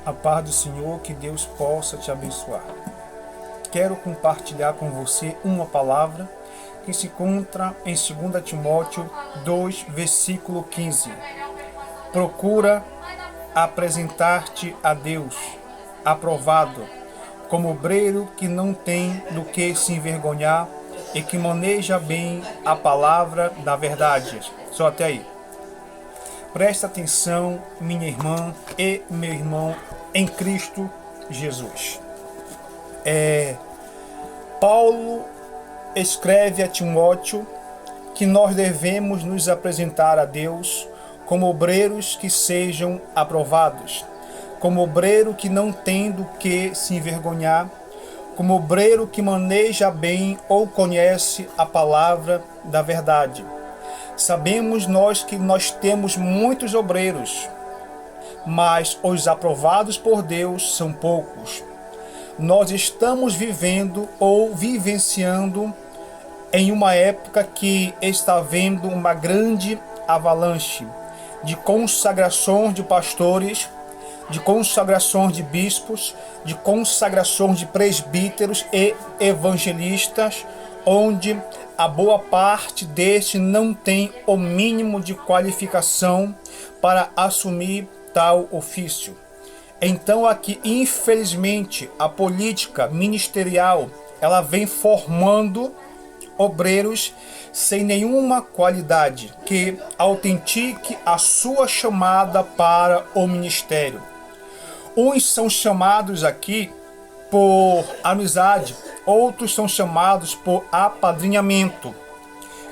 A paz do Senhor, que Deus possa te abençoar. Quero compartilhar com você uma palavra que se encontra em 2 Timóteo 2, versículo 15. Procura apresentar-te a Deus, aprovado, como obreiro que não tem do que se envergonhar e que maneja bem a palavra da verdade. Só até aí. Presta atenção, minha irmã e meu irmão em Cristo Jesus. Paulo escreve a Timóteo que nós devemos nos apresentar a Deus como obreiros que sejam aprovados, como obreiro que não tem do que se envergonhar, como obreiro que maneja bem ou conhece a palavra da verdade. Sabemos nós que nós temos muitos obreiros, mas os aprovados por Deus são poucos. Nós estamos vivendo ou vivenciando em uma época que está havendo uma grande avalanche de consagrações de pastores, de consagrações de bispos, de consagrações de presbíteros e evangelistas, onde a boa parte destes não tem o mínimo de qualificação para assumir tal ofício. Então aqui, infelizmente, a política ministerial, ela vem formando obreiros sem nenhuma qualidade que autentique a sua chamada para o ministério. Uns são chamados aqui por amizade, outros são chamados por apadrinhamento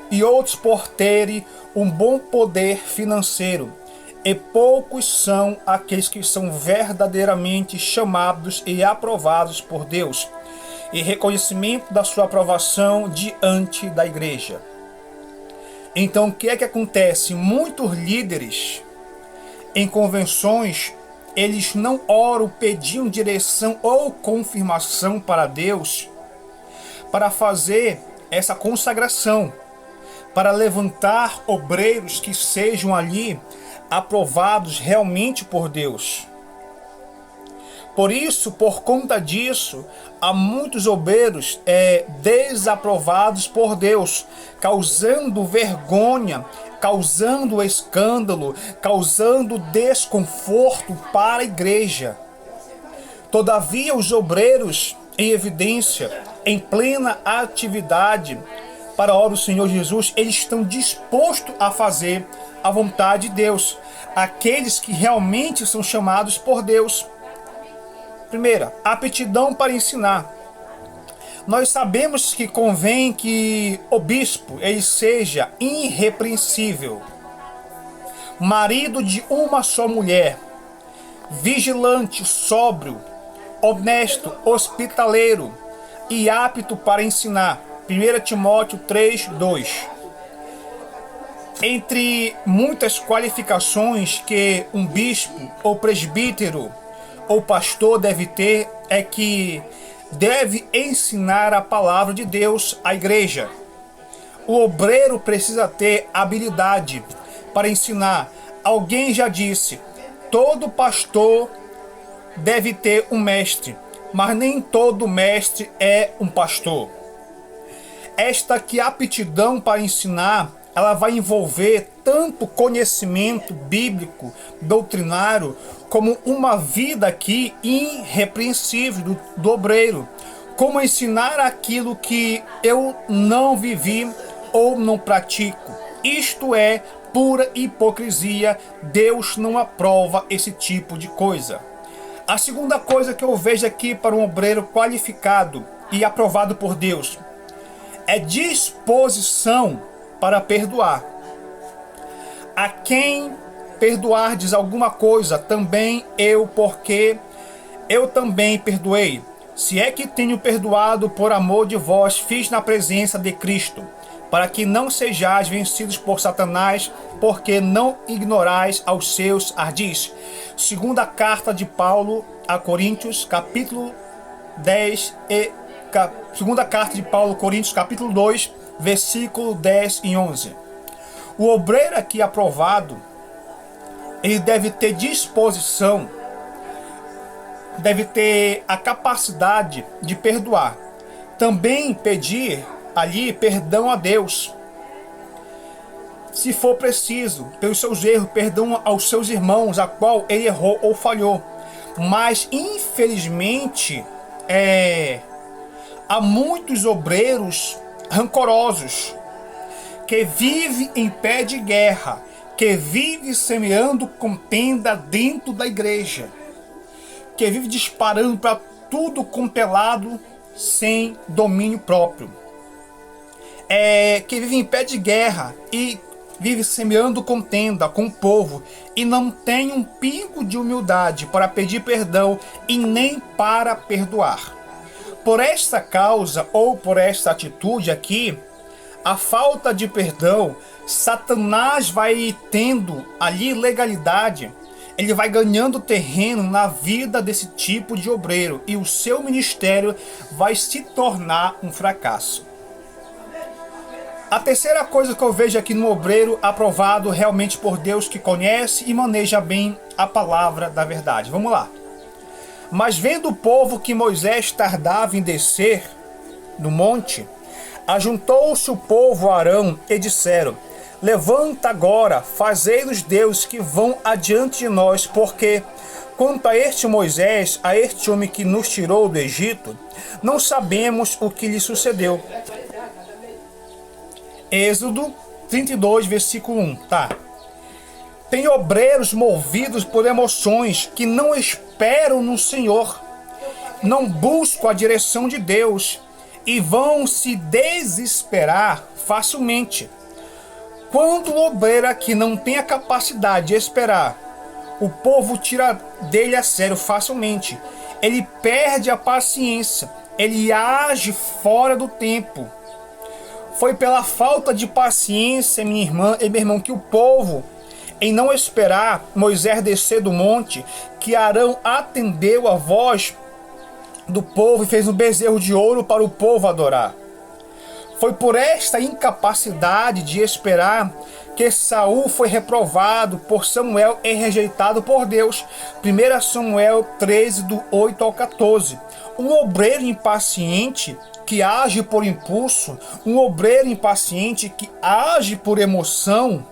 e outros por terem um bom poder financeiro. E poucos são aqueles que são verdadeiramente chamados e aprovados por Deus e reconhecimento da sua aprovação diante da igreja. Então o que é que acontece? Muitos líderes em convenções, eles não oram pedindo direção ou confirmação para Deus para fazer essa consagração, para levantar obreiros que sejam ali aprovados realmente por Deus. Por isso, por conta disso, há muitos obreiros desaprovados por Deus, causando vergonha, causando escândalo, causando desconforto para a igreja. Todavia, os obreiros em evidência, em plena atividade para a obra do Senhor Jesus, eles estão dispostos a fazer a vontade de Deus, aqueles que realmente são chamados por Deus. Primeira, aptidão para ensinar. Nós sabemos que convém que o bispo ele seja irrepreensível, marido de uma só mulher, vigilante, sóbrio, honesto, hospitaleiro e apto para ensinar. 1 Timóteo 3, 2. Entre muitas qualificações que um bispo ou presbítero ou pastor deve ter, é que deve ensinar a palavra de Deus à igreja. O obreiro precisa ter habilidade para ensinar. Alguém já disse, todo pastor deve ter um mestre, mas nem todo mestre é um pastor. Esta que aptidão para ensinar, ela vai envolver tanto conhecimento bíblico, doutrinário, como uma vida aqui irrepreensível do obreiro. Como ensinar aquilo que eu não vivi ou não pratico. Isto é pura hipocrisia. Deus não aprova esse tipo de coisa. A segunda coisa que eu vejo aqui para um obreiro qualificado e aprovado por Deus é disposição para perdoar. A quem perdoardes alguma coisa, também eu, porque eu também perdoei. Se é que tenho perdoado por amor de vós, fiz na presença de Cristo, para que não sejais vencidos por Satanás, porque não ignorais aos seus ardis. Segunda carta de Paulo a Coríntios, capítulo 10 e segunda carta de Paulo a Coríntios, capítulo 2, versículo 10 e 11. O obreiro aqui aprovado, ele deve ter disposição deve ter a capacidade de perdoar. Também pedir ali perdão a Deus. Se for preciso, pelos seus erros, perdão aos seus irmãos, a qual ele errou ou falhou. Mas, infelizmente, há muitos obreiros rancorosos, que vivem em pé de guerra, que vivem semeando contenda dentro da igreja, que vivem disparando para tudo quanto é lado, sem domínio próprio. Que vive em pé de guerra e vive semeando contenda com o povo e não tem um pingo de humildade para pedir perdão e nem para perdoar. Por esta causa ou por esta atitude aqui, a falta de perdão, Satanás vai tendo ali legalidade, ele vai ganhando terreno na vida desse tipo de obreiro e o seu ministério vai se tornar um fracasso. A terceira coisa que eu vejo aqui no obreiro aprovado realmente por Deus, que conhece e maneja bem a palavra da verdade. Vamos lá. Mas vendo o povo que Moisés tardava em descer do monte, ajuntou-se o povo a Arão e disseram: levanta agora, fazei os deuses que vão adiante de nós, porque quanto a este Moisés, a este homem que nos tirou do Egito, não sabemos o que lhe sucedeu. Êxodo 32, versículo 1, tá? Tem obreiros movidos por emoções que não esperam no Senhor, não buscam a direção de Deus e vão se desesperar facilmente. Quando o obreiro aqui não tem a capacidade de esperar, o povo tira dele a sério facilmente. Ele perde a paciência, ele age fora do tempo. Foi pela falta de paciência, minha irmã e meu irmão, que o povo, em não esperar Moisés descer do monte, que Arão atendeu a voz do povo e fez um bezerro de ouro para o povo adorar. Foi por esta incapacidade de esperar que Saul foi reprovado por Samuel e rejeitado por Deus. 1 Samuel 13, do 8 ao 14. Um obreiro impaciente que age por impulso, um obreiro impaciente que age por emoção,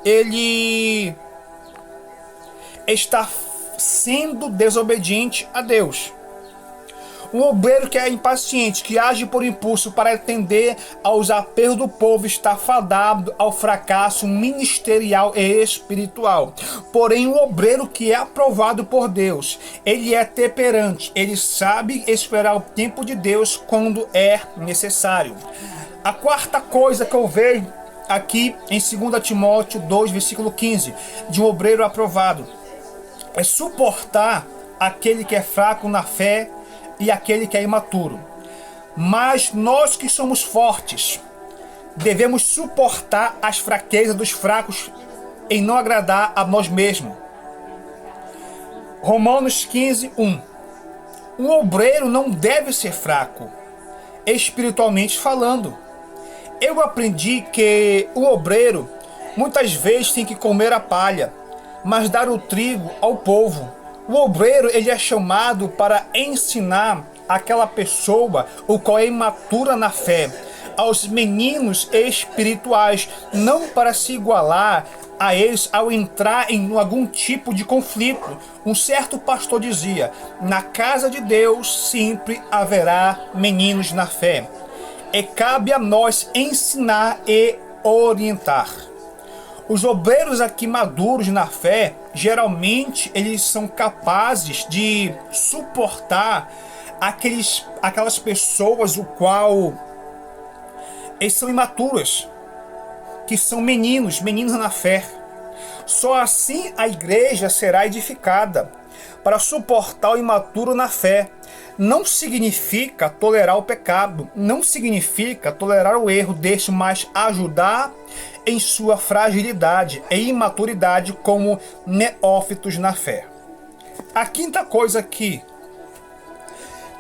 ele está sendo desobediente a Deus. Um obreiro que é impaciente, que age por impulso para atender aos apelos do povo, está fadado ao fracasso ministerial e espiritual. Porém, um obreiro que é aprovado por Deus, ele é temperante, ele sabe esperar o tempo de Deus quando é necessário. A quarta coisa que eu vejo aqui em 2 Timóteo 2, versículo 15, de um obreiro aprovado, é suportar aquele que é fraco na fé e aquele que é imaturo. Mas nós que somos fortes, devemos suportar as fraquezas dos fracos em não agradar a nós mesmos. Romanos 15, 1. Um obreiro não deve ser fraco, espiritualmente falando. Eu aprendi que o obreiro muitas vezes tem que comer a palha, mas dar o trigo ao povo. O obreiro, ele é chamado para ensinar aquela pessoa, o qual é imatura na fé, aos meninos espirituais, não para se igualar a eles ao entrar em algum tipo de conflito. Um certo pastor dizia: na casa de Deus sempre haverá meninos na fé, e cabe a nós ensinar e orientar. Os obreiros aqui maduros na fé, geralmente eles são capazes de suportar aquelas pessoas o qual eles são imaturas, que são meninos na fé. Só assim a igreja será edificada. Para suportar o imaturo na fé, não significa tolerar o pecado, não significa tolerar o erro deste, mas ajudar em sua fragilidade e imaturidade como neófitos na fé. A quinta coisa aqui: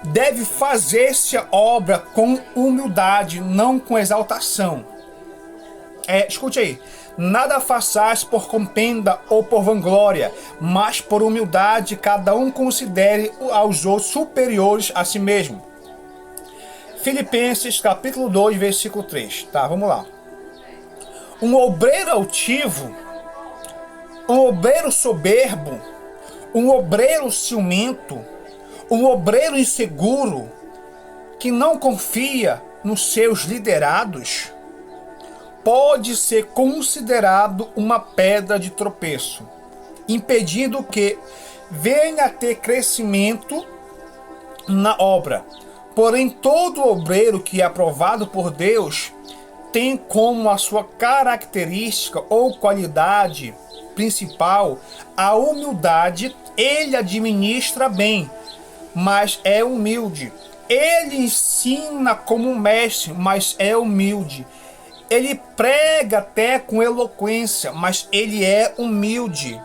deve fazer-se a obra com humildade, não com exaltação. Escute aí, Nada façais por contenda ou por vanglória, mas por humildade cada um considere aos outros superiores a si mesmo. Filipenses capítulo 2, versículo 3. Tá, vamos lá. Um obreiro altivo, um obreiro soberbo, um obreiro ciumento, um obreiro inseguro, que não confia nos seus liderados, pode ser considerado uma pedra de tropeço, impedindo que venha a ter crescimento na obra. Porém, todo obreiro que é aprovado por Deus tem como a sua característica ou qualidade principal a humildade. Ele administra bem, mas é humilde. Ele ensina como um mestre, mas é humilde. Ele prega até com eloquência, mas ele é humilde.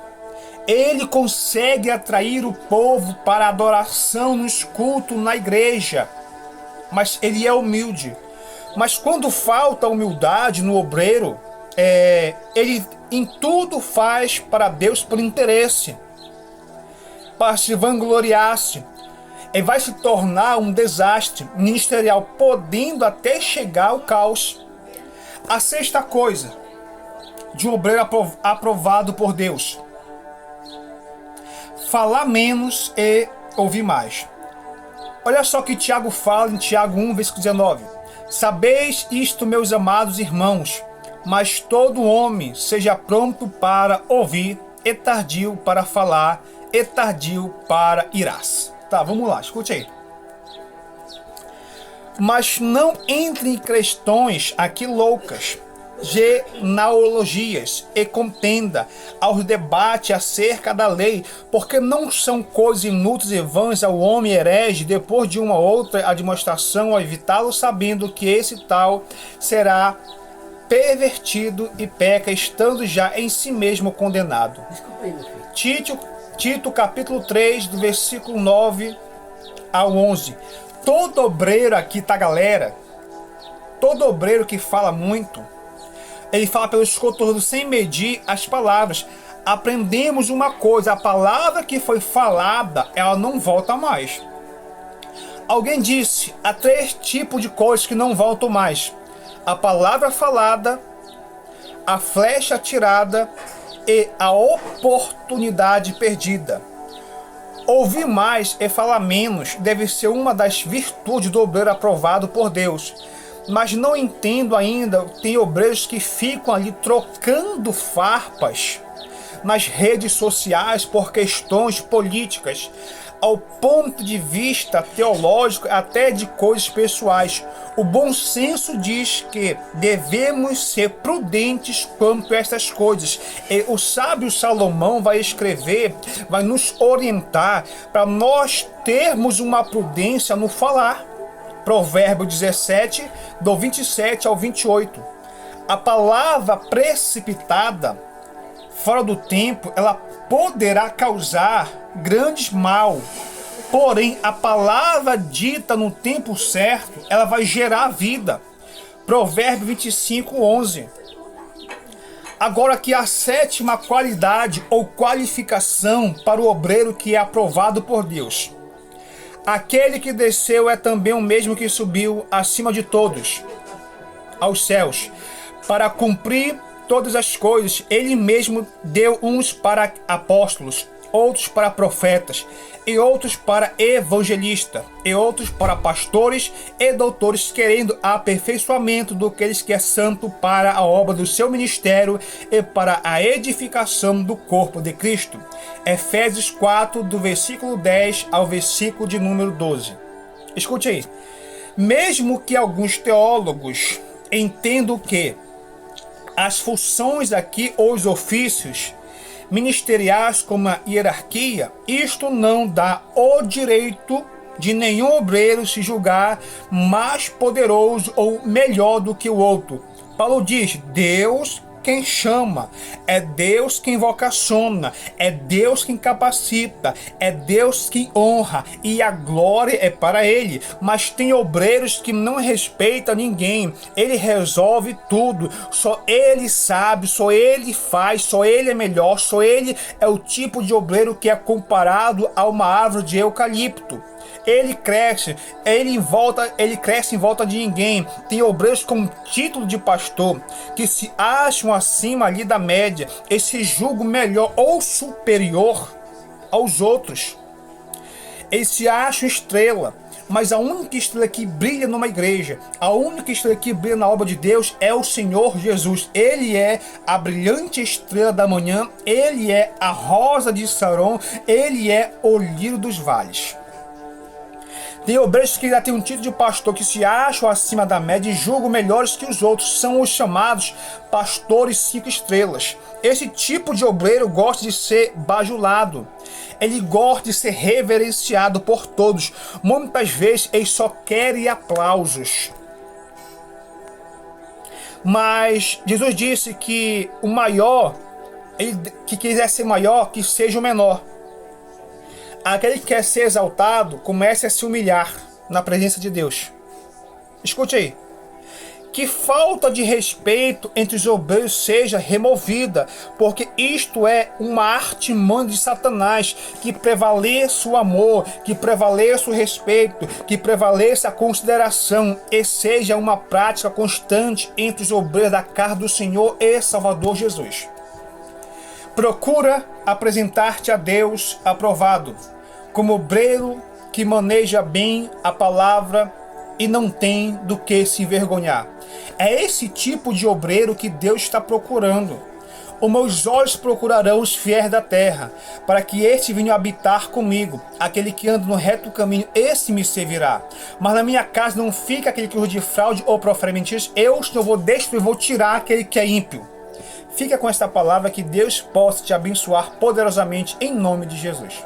Ele consegue atrair o povo para adoração nos cultos na igreja, mas ele é humilde. Mas quando falta humildade no obreiro, ele em tudo faz para Deus por interesse, para se vangloriar-se. Ele vai se tornar um desastre ministerial, podendo até chegar ao caos. A sexta coisa de um obreiro aprovado por Deus: falar menos e ouvir mais. Olha só que Tiago fala em Tiago 1, versículo 19. Sabeis isto, meus amados irmãos, mas todo homem seja pronto para ouvir, e tardio para falar, e tardio para irar-se. Tá, vamos lá, escute aí. Mas não entre em questões aqui loucas, genealogias e contenda, aos debates acerca da lei, porque não são coisas inúteis e vãs ao homem herege, depois de uma outra admoestação, a evitá-lo, sabendo que esse tal será pervertido e peca, estando já em si mesmo condenado. Desculpa aí, meu filho. Tito capítulo 3, do versículo 9 ao 11. Todo obreiro aqui, tá, galera? Todo obreiro que fala muito, ele fala pelos cotovelos sem medir as palavras. Aprendemos uma coisa: a palavra que foi falada, ela não volta mais. Alguém disse: há 3 tipos de coisas que não voltam mais: a palavra falada, a flecha atirada e a oportunidade perdida. Ouvir mais e falar menos deve ser uma das virtudes do obreiro aprovado por Deus. Mas não entendo ainda, tem obreiros que ficam ali trocando farpas nas redes sociais por questões políticas, ao ponto de vista teológico, até de coisas pessoais. O bom senso diz que devemos ser prudentes quanto a estas coisas. E o sábio Salomão vai escrever, vai nos orientar para nós termos uma prudência no falar. Provérbio 17, do 27 ao 28. A palavra precipitada, fora do tempo, ela poderá causar grandes mal. Porém, a palavra dita no tempo certo, ela vai gerar vida. Provérbio 25, 11. Agora aqui a 7ª qualidade ou qualificação para o obreiro que é aprovado por Deus. Aquele que desceu é também o mesmo que subiu acima de todos, aos céus, para cumprir todas as coisas. Ele mesmo deu uns para apóstolos, outros para profetas, e outros para evangelistas, e outros para pastores e doutores, querendo aperfeiçoamento do que eles que é santo, para a obra do seu ministério e para a edificação do corpo de Cristo. Efésios 4, do versículo 10 ao versículo de número 12. Escute aí. Mesmo que alguns teólogos entendam que as funções aqui, ou os ofícios ministeriais como a hierarquia, isto não dá o direito de nenhum obreiro se julgar mais poderoso ou melhor do que o outro. Paulo diz: Deus quem chama, é Deus quem vocaciona, é Deus quem capacita, é Deus quem honra e a glória é para Ele. Mas tem obreiros que não respeitam ninguém, Ele resolve tudo, só Ele sabe, só Ele faz, só Ele é melhor, só Ele é o tipo de obreiro que é comparado a uma árvore de eucalipto. Ele cresce em volta de ninguém. Tem obreiros com título de pastor que se acham acima ali da média e se julgam melhor ou superior aos outros. Eles se acham estrela, mas a única estrela que brilha numa igreja, a única estrela que brilha na obra de Deus é o Senhor Jesus. Ele é a brilhante estrela da manhã, Ele é a rosa de Saron, Ele é o lírio dos vales. Tem obreiros que já têm um título de pastor, que se acham acima da média e julgam melhores que os outros. São os chamados pastores 5 estrelas. Esse tipo de obreiro gosta de ser bajulado. Ele gosta de ser reverenciado por todos. Muitas vezes eles só querem aplausos. Mas Jesus disse que o maior, ele que quiser ser maior, que seja o menor. Aquele que quer ser exaltado, comece a se humilhar na presença de Deus. Escute aí. Que falta de respeito entre os obreiros seja removida, porque isto é uma artimanha de Satanás, que prevaleça o amor, que prevaleça o respeito, que prevaleça a consideração e seja uma prática constante entre os obreiros da casa do Senhor e Salvador Jesus. Procura apresentar-te a Deus aprovado, como obreiro que maneja bem a palavra e não tem do que se envergonhar. É esse tipo de obreiro que Deus está procurando. Os meus olhos procurarão os fiéis da terra, para que este venha habitar comigo. Aquele que anda no reto caminho, esse me servirá. Mas na minha casa não fica aquele que usa de fraude ou profere mentiras. Eu vou destruir, vou tirar aquele que é ímpio. Fica com esta palavra, que Deus possa te abençoar poderosamente em nome de Jesus.